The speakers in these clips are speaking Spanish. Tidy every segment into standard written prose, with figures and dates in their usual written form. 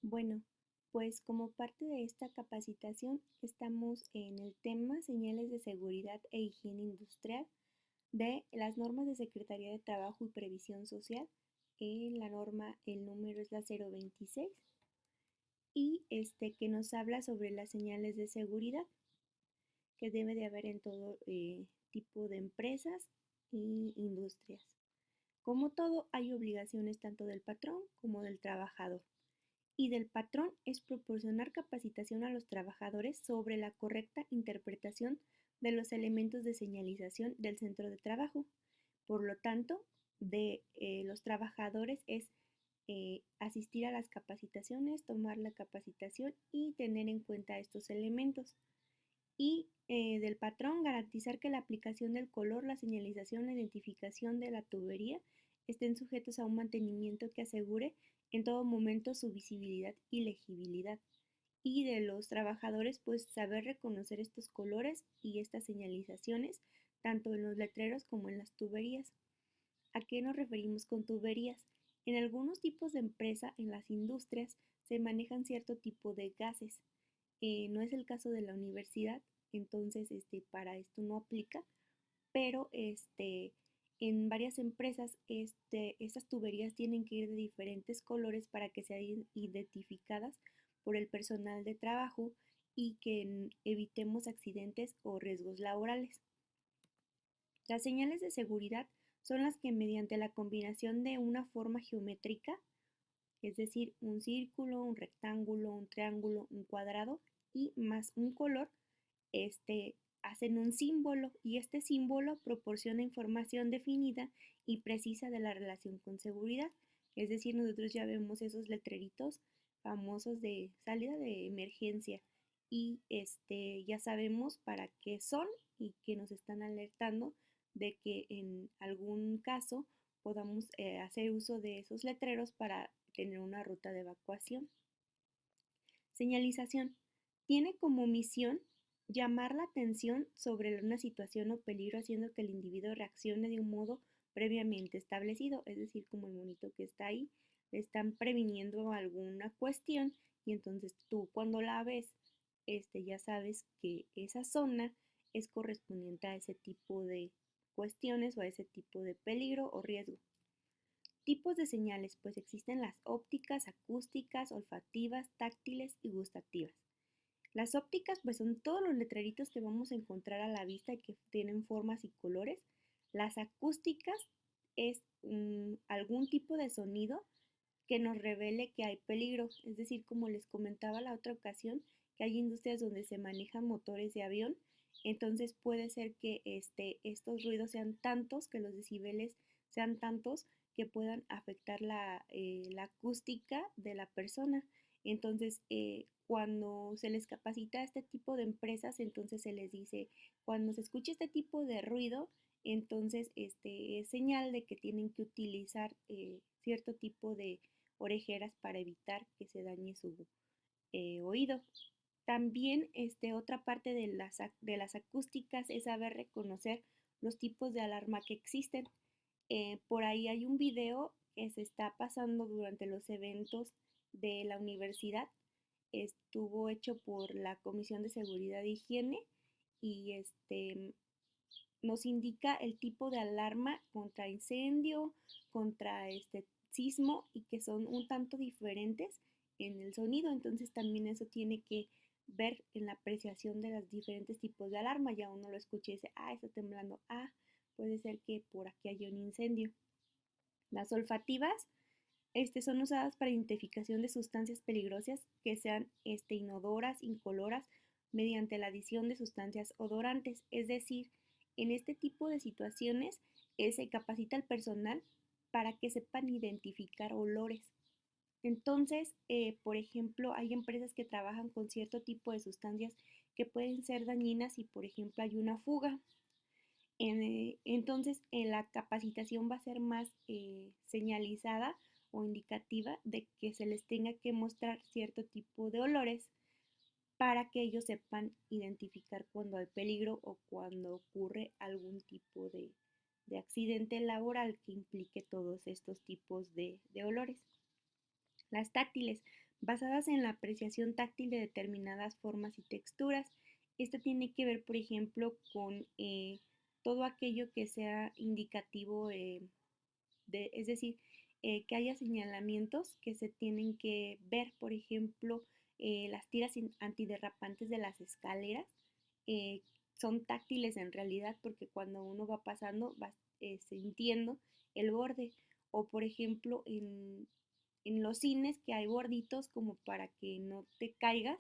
Bueno, pues como parte de esta capacitación estamos en el tema señales de seguridad e higiene industrial de las normas de Secretaría de Trabajo y Previsión Social. La norma, el número es la 026 y que nos habla sobre las señales de seguridad que debe de haber en todo tipo de empresas y industrias. Como todo, hay obligaciones tanto del patrón como del trabajador. Y del patrón es proporcionar capacitación a los trabajadores sobre la correcta interpretación de los elementos de señalización del centro de trabajo. Por lo tanto, de los trabajadores es asistir a las capacitaciones, tomar la capacitación y tener en cuenta estos elementos. Y del patrón, garantizar que la aplicación del color, la señalización, la identificación de la tubería estén sujetos a un mantenimiento que asegure en todo momento su visibilidad y legibilidad. Y de los trabajadores, pues saber reconocer estos colores y estas señalizaciones, tanto en los letreros como en las tuberías. ¿A qué nos referimos con tuberías? En algunos tipos de empresa, en las industrias, se manejan cierto tipo de gases. No es el caso de la universidad, entonces para esto no aplica, pero en varias empresas estas tuberías tienen que ir de diferentes colores para que sean identificadas por el personal de trabajo y que evitemos accidentes o riesgos laborales. Las señales de seguridad son las que mediante la combinación de una forma geométrica, es decir, un círculo, un rectángulo, un triángulo, un cuadrado y más un color, hacen un símbolo y este símbolo proporciona información definida y precisa de la relación con seguridad. Es decir, nosotros ya vemos esos letreritos famosos de salida de emergencia y ya sabemos para qué son y que nos están alertando de que en algún caso podamos hacer uso de esos letreros para tener una ruta de evacuación. Señalización. Tiene como misión llamar la atención sobre una situación o peligro haciendo que el individuo reaccione de un modo previamente establecido, es decir, como el monito que está ahí, le están previniendo alguna cuestión y entonces tú cuando la ves, ya sabes que esa zona es correspondiente a ese tipo de cuestiones o a ese tipo de peligro o riesgo. Tipos de señales, pues existen las ópticas, acústicas, olfativas, táctiles y gustativas. Las ópticas, pues son todos los letreritos que vamos a encontrar a la vista y que tienen formas y colores. Las acústicas es algún tipo de sonido que nos revele que hay peligro. Es decir, como les comentaba la otra ocasión, que hay industrias donde se manejan motores de avión, entonces puede ser que estos ruidos sean tantos, que los decibeles sean tantos que puedan afectar la acústica de la persona. Entonces, cuando se les capacita a este tipo de empresas, entonces se les dice, cuando se escuche este tipo de ruido, entonces es señal de que tienen que utilizar cierto tipo de orejeras para evitar que se dañe su oído. También otra parte de las acústicas es saber reconocer los tipos de alarma que existen. Por ahí hay un video que se está pasando durante los eventos de la universidad. Estuvo hecho por la Comisión de Seguridad e Higiene y nos indica el tipo de alarma contra incendio, contra sismo y que son un tanto diferentes en el sonido. Entonces también eso tiene que ver en la apreciación de los diferentes tipos de alarma. Ya uno lo escucha y dice, está temblando, puede ser que por aquí haya un incendio. Las olfativas son usadas para identificación de sustancias peligrosas que sean inodoras, incoloras, mediante la adición de sustancias odorantes. Es decir, en este tipo de situaciones se capacita al personal para que sepan identificar olores. Entonces, por ejemplo, hay empresas que trabajan con cierto tipo de sustancias que pueden ser dañinas si, por ejemplo, hay una fuga. Entonces, la capacitación va a ser más señalizada o indicativa de que se les tenga que mostrar cierto tipo de olores para que ellos sepan identificar cuando hay peligro o cuando ocurre algún tipo de accidente laboral que implique todos estos tipos de olores. Las táctiles, basadas en la apreciación táctil de determinadas formas y texturas. Esto tiene que ver, por ejemplo, con todo aquello que sea indicativo es decir, que haya señalamientos que se tienen que ver, por ejemplo, las tiras antiderrapantes de las escaleras eh, son táctiles en realidad porque cuando uno va pasando va sintiendo el borde. O por ejemplo, en los cines que hay borditos como para que no te caigas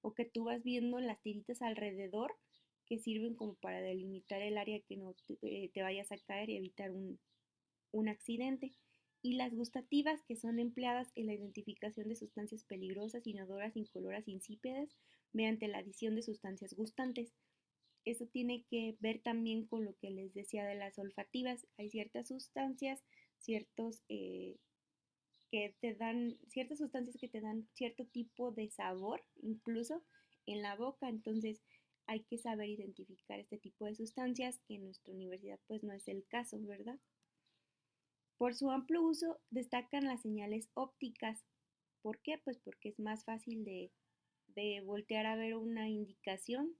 o que tú vas viendo las tiritas alrededor que sirven como para delimitar el área que no te vayas a caer y evitar un accidente, y las gustativas, que son empleadas en la identificación de sustancias peligrosas, inodoras, incoloras, insípidas, mediante la adición de sustancias gustantes. Esto tiene que ver también con lo que les decía de las olfativas. Hay ciertas sustancias, ciertos ciertas sustancias que te dan cierto tipo de sabor, incluso en la boca. Entonces, hay que saber identificar este tipo de sustancias, que en nuestra universidad pues no es el caso, ¿verdad? Por su amplio uso destacan las señales ópticas. ¿Por qué? Pues porque es más fácil de voltear a ver una indicación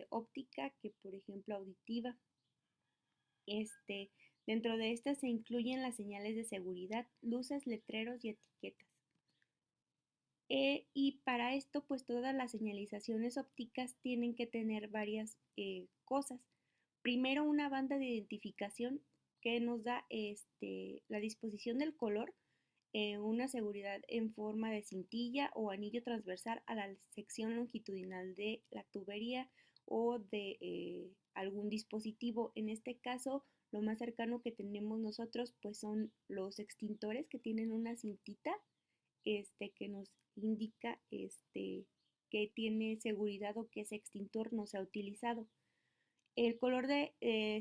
óptica que, por ejemplo, auditiva. Este, Dentro de estas se incluyen las señales de seguridad, luces, letreros y etiquetas. Y para esto, pues todas las señalizaciones ópticas tienen que tener varias cosas. Primero, una banda de identificación que nos da la disposición del color, una seguridad en forma de cintilla o anillo transversal a la sección longitudinal de la tubería o de algún dispositivo. En este caso, lo más cercano que tenemos nosotros pues son los extintores, que tienen una cintita que nos indica que tiene seguridad o que ese extintor no se ha utilizado. El color de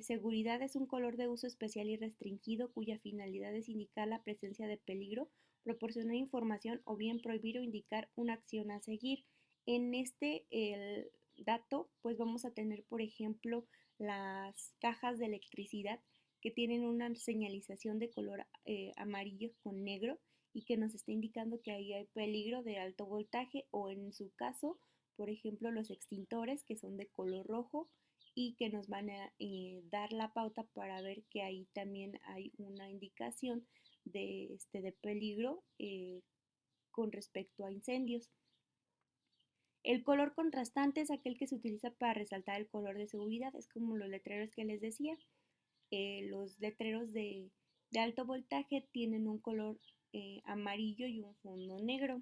seguridad es un color de uso especial y restringido cuya finalidad es indicar la presencia de peligro, proporcionar información o bien prohibir o indicar una acción a seguir. En el dato, pues vamos a tener, por ejemplo, las cajas de electricidad que tienen una señalización de color amarillo con negro y que nos está indicando que ahí hay peligro de alto voltaje, o en su caso, por ejemplo, los extintores que son de color rojo y que nos van a dar la pauta para ver que ahí también hay una indicación de peligro con respecto a incendios. El color contrastante es aquel que se utiliza para resaltar el color de seguridad, es como los letreros que les decía. Los letreros de alto voltaje tienen un color amarillo y un fondo negro.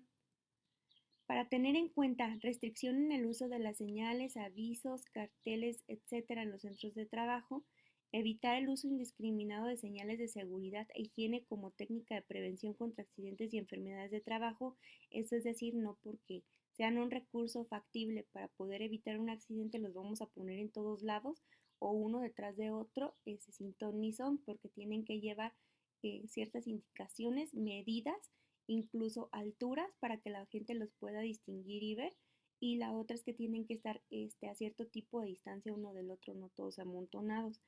Para tener en cuenta, restricción en el uso de las señales, avisos, carteles, etcétera, en los centros de trabajo, evitar el uso indiscriminado de señales de seguridad e higiene como técnica de prevención contra accidentes y enfermedades de trabajo, esto es decir, no porque sean un recurso factible para poder evitar un accidente los vamos a poner en todos lados o uno detrás de otro, sin ton ni son, porque tienen que llevar ciertas indicaciones, medidas, incluso alturas para que la gente los pueda distinguir y ver. Y la otra es que tienen que estar a cierto tipo de distancia uno del otro, no todos amontonados.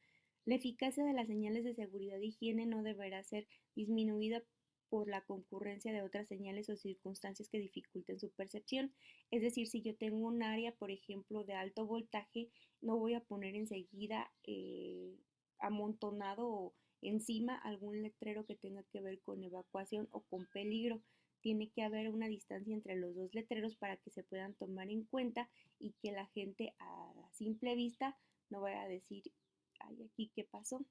La eficacia de las señales de seguridad e higiene no deberá ser disminuida por la concurrencia de otras señales o circunstancias que dificulten su percepción. Es decir, si yo tengo un área, por ejemplo, de alto voltaje, no voy a poner enseguida amontonado o encima algún letrero que tenga que ver con evacuación o con peligro. Tiene que haber una distancia entre los dos letreros para que se puedan tomar en cuenta y que la gente a simple vista no vaya a decir, ay, aquí qué pasó.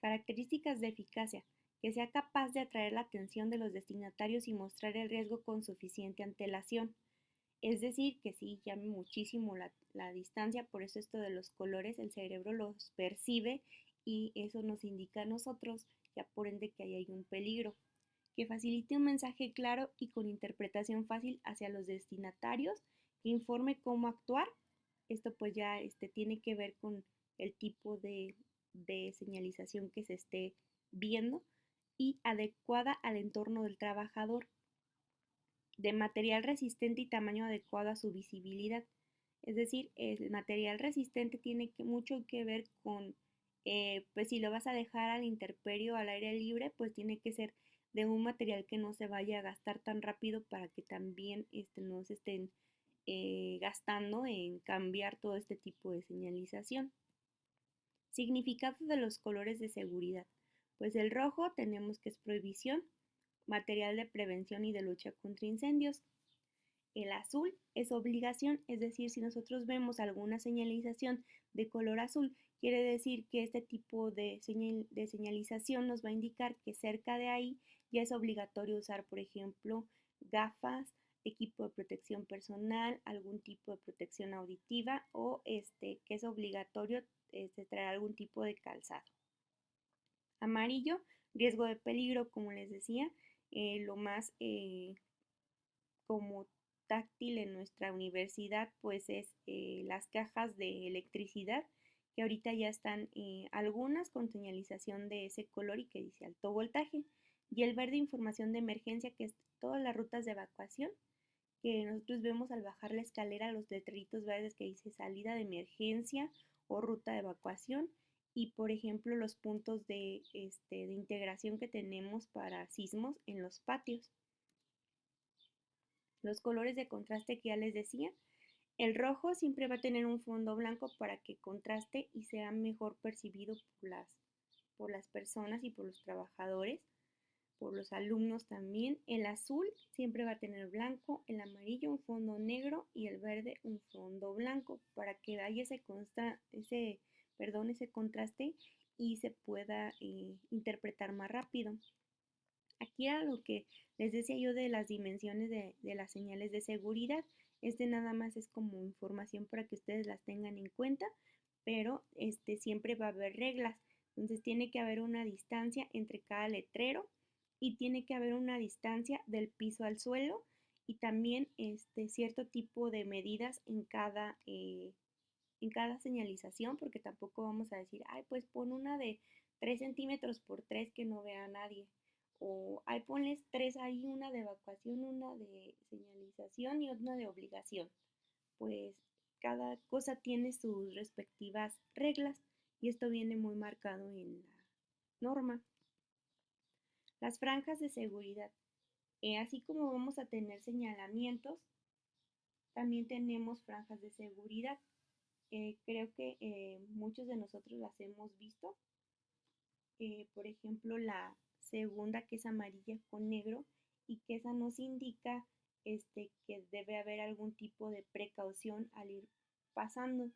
Características de eficacia: que sea capaz de atraer la atención de los destinatarios y mostrar el riesgo con suficiente antelación. Es decir, que sí llame muchísimo la distancia, por eso esto de los colores, el cerebro los percibe y eso nos indica a nosotros, ya por ende, que ahí hay un peligro. Que facilite un mensaje claro y con interpretación fácil hacia los destinatarios, que informe cómo actuar. Esto pues ya tiene que ver con el tipo de señalización que se esté viendo, y adecuada al entorno del trabajador, de material resistente y tamaño adecuado a su visibilidad. Es decir, el material resistente tiene mucho que ver con, pues si lo vas a dejar al intemperio, al aire libre, pues tiene que ser de un material que no se vaya a gastar tan rápido para que también no se estén gastando en cambiar todo este tipo de señalización. Significado de los colores de seguridad. Pues el rojo tenemos que es prohibición, material de prevención y de lucha contra incendios. El azul es obligación, es decir, si nosotros vemos alguna señalización de color azul, quiere decir que este tipo de señalización nos va a indicar que cerca de ahí ya es obligatorio usar, por ejemplo, gafas, equipo de protección personal, algún tipo de protección auditiva o que es obligatorio traer algún tipo de calzado. Amarillo, riesgo de peligro, como les decía, lo más como táctil en nuestra universidad pues es las cajas de electricidad que ahorita ya están algunas con señalización de ese color y que dice alto voltaje, y el verde información de emergencia, que es todas las rutas de evacuación que nosotros vemos al bajar la escalera, los letreritos verdes que dice salida de emergencia o ruta de evacuación, y por ejemplo los puntos de integración que tenemos para sismos en los patios. Los colores de contraste que ya les decía, el rojo siempre va a tener un fondo blanco para que contraste y sea mejor percibido por las personas y por los trabajadores, por los alumnos también. El azul siempre va a tener blanco, el amarillo un fondo negro y el verde un fondo blanco para que haya ese contraste y se pueda interpretar más rápido. Aquí era lo que les decía yo de las dimensiones de las señales de seguridad. Nada más es como información para que ustedes las tengan en cuenta, pero siempre va a haber reglas. Entonces tiene que haber una distancia entre cada letrero y tiene que haber una distancia del piso al suelo y también cierto tipo de medidas en cada señalización, porque tampoco vamos a decir, ay, pues pon una de 3 centímetros por 3 que no vea a nadie. O ay, ponles tres ahí, una de evacuación, una de señalización y una de obligación. Pues cada cosa tiene sus respectivas reglas y esto viene muy marcado en la norma. Las franjas de seguridad. Así como vamos a tener señalamientos, también tenemos franjas de seguridad. Creo que muchos de nosotros las hemos visto. Por ejemplo, la segunda que es amarilla con negro y que esa nos indica que debe haber algún tipo de precaución al ir pasando.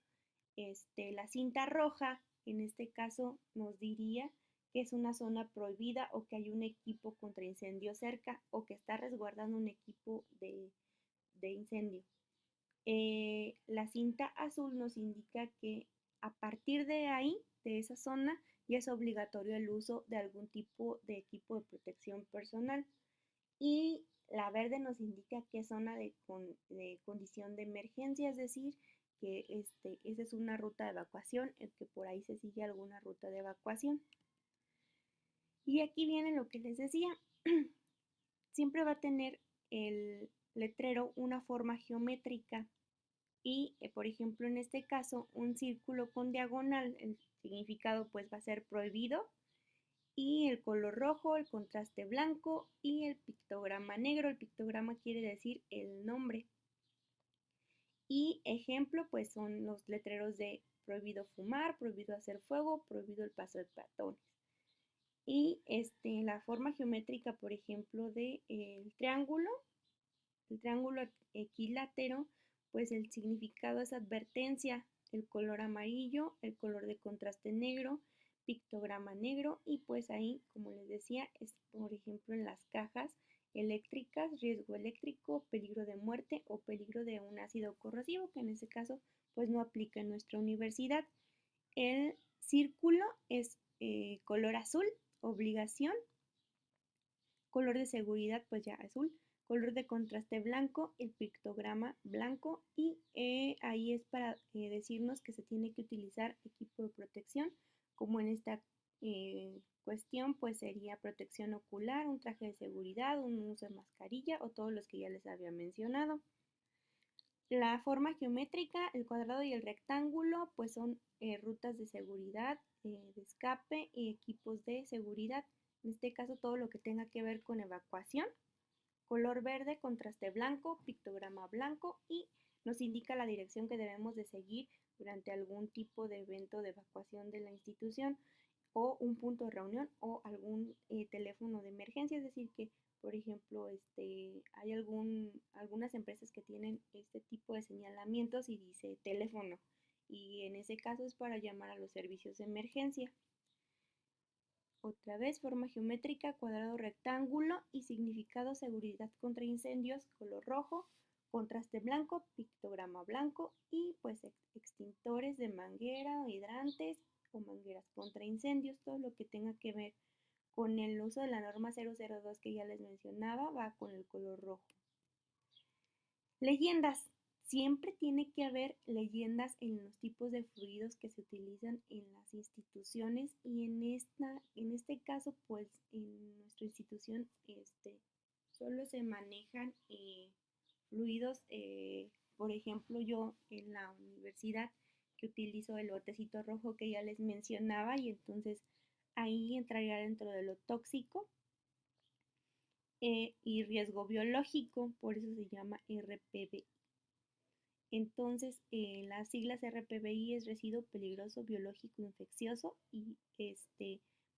La cinta roja, en este caso, nos diría que es una zona prohibida o que hay un equipo contra incendio cerca o que está resguardando un equipo de incendio. La cinta azul nos indica que a partir de ahí, de esa zona, ya es obligatorio el uso de algún tipo de equipo de protección personal. Y la verde nos indica que es zona de condición de emergencia, es decir, que esa es una ruta de evacuación, que por ahí se sigue alguna ruta de evacuación. Y aquí viene lo que les decía, siempre va a tener el letrero una forma geométrica y, por ejemplo, en este caso, un círculo con diagonal, el significado pues va a ser prohibido, y el color rojo, el contraste blanco y el pictograma negro. El pictograma quiere decir el nombre. Y ejemplo, pues son los letreros de prohibido fumar, prohibido hacer fuego, prohibido el paso de peatones. Y la forma geométrica, por ejemplo, de el triángulo equilátero, pues el significado es advertencia, el color amarillo, el color de contraste negro, pictograma negro y pues ahí, como les decía, es por ejemplo en las cajas eléctricas, riesgo eléctrico, peligro de muerte o peligro de un ácido corrosivo, que en ese caso pues no aplica en nuestra universidad. El círculo es color azul, obligación, color de seguridad pues ya azul, color de contraste blanco, el pictograma blanco y ahí es para decirnos que se tiene que utilizar equipo de protección, como en esta cuestión pues sería protección ocular, un traje de seguridad, un uso de mascarilla o todos los que ya les había mencionado. La forma geométrica, el cuadrado y el rectángulo pues son rutas de seguridad, de escape y equipos de seguridad. En este caso todo lo que tenga que ver con evacuación. Color verde, contraste blanco, pictograma blanco y nos indica la dirección que debemos de seguir durante algún tipo de evento de evacuación de la institución o un punto de reunión o algún teléfono de emergencia, es decir que por ejemplo hay algunas empresas que tienen este tipo de señalamientos y dice teléfono y en ese caso es para llamar a los servicios de emergencia. Otra vez, forma geométrica, cuadrado, rectángulo y significado seguridad contra incendios, color rojo, contraste blanco, pictograma blanco y pues extintores de manguera, hidrantes o mangueras contra incendios, todo lo que tenga que ver con el uso de la norma 002 que ya les mencionaba va con el color rojo. Leyendas. Siempre tiene que haber leyendas en los tipos de fluidos que se utilizan en las instituciones y en este caso, pues en nuestra institución solo se manejan fluidos, por ejemplo, yo en la universidad que utilizo el botecito rojo que ya les mencionaba y entonces ahí entraría dentro de lo tóxico y riesgo biológico, por eso se llama RPBI. Entonces, las siglas RPBI es residuo peligroso biológico infeccioso y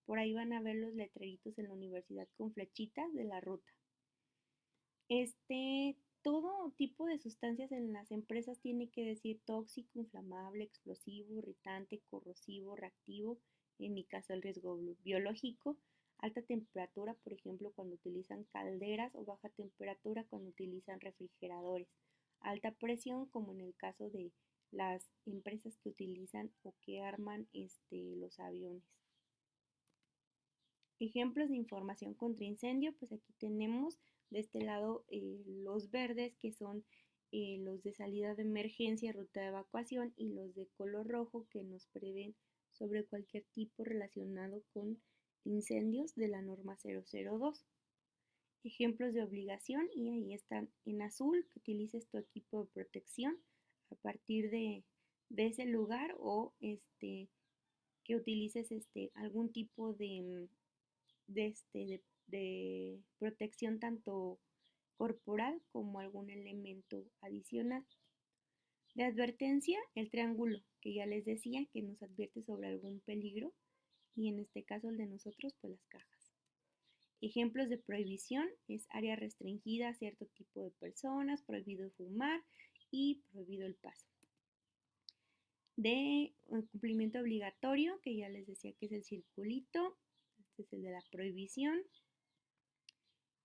por ahí van a ver los letreritos en la universidad con flechitas de la ruta. Todo tipo de sustancias en las empresas tiene que decir tóxico, inflamable, explosivo, irritante, corrosivo, reactivo, en mi caso el riesgo biológico, alta temperatura, por ejemplo, cuando utilizan calderas o baja temperatura cuando utilizan refrigeradores, alta presión, como en el caso de las empresas que utilizan o que arman los aviones. Ejemplos de información contra incendio, pues aquí tenemos de este lado los verdes que son los de salida de emergencia, ruta de evacuación y los de color rojo que nos prevén sobre cualquier tipo relacionado con incendios de la norma 002. Ejemplos de obligación y ahí están en azul que utilices tu equipo de protección a partir de ese lugar o que utilices algún tipo de protección tanto corporal como algún elemento adicional. De advertencia, el triángulo, que ya les decía que nos advierte sobre algún peligro y en este caso el de nosotros, pues las cajas. Ejemplos de prohibición es área restringida a cierto tipo de personas, prohibido fumar y prohibido el paso. De cumplimiento obligatorio, que ya les decía que es el circulito, este es el de la prohibición.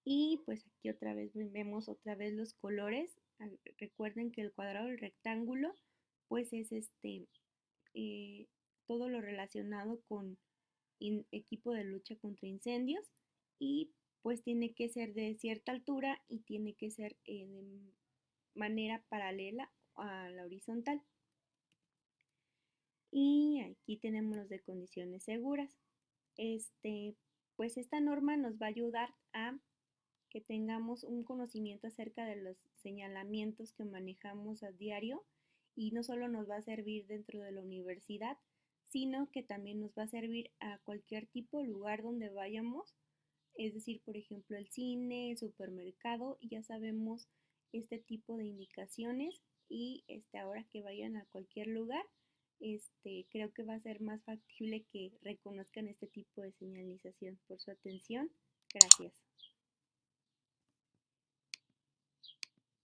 Y pues aquí otra vez vemos otra vez los colores. Recuerden que el cuadrado del rectángulo pues es todo lo relacionado con equipo de lucha contra incendios y pues tiene que ser de cierta altura y tiene que ser de manera paralela a la horizontal. Y aquí tenemos los de condiciones seguras. Pues esta norma nos va a ayudar a que tengamos un conocimiento acerca de los señalamientos que manejamos a diario y no solo nos va a servir dentro de la universidad, sino que también nos va a servir a cualquier tipo de lugar donde vayamos, es decir, por ejemplo, el cine, el supermercado, y ya sabemos este tipo de indicaciones y ahora que vayan a cualquier lugar, creo que va a ser más factible que reconozcan este tipo de señalización. Por su atención, gracias.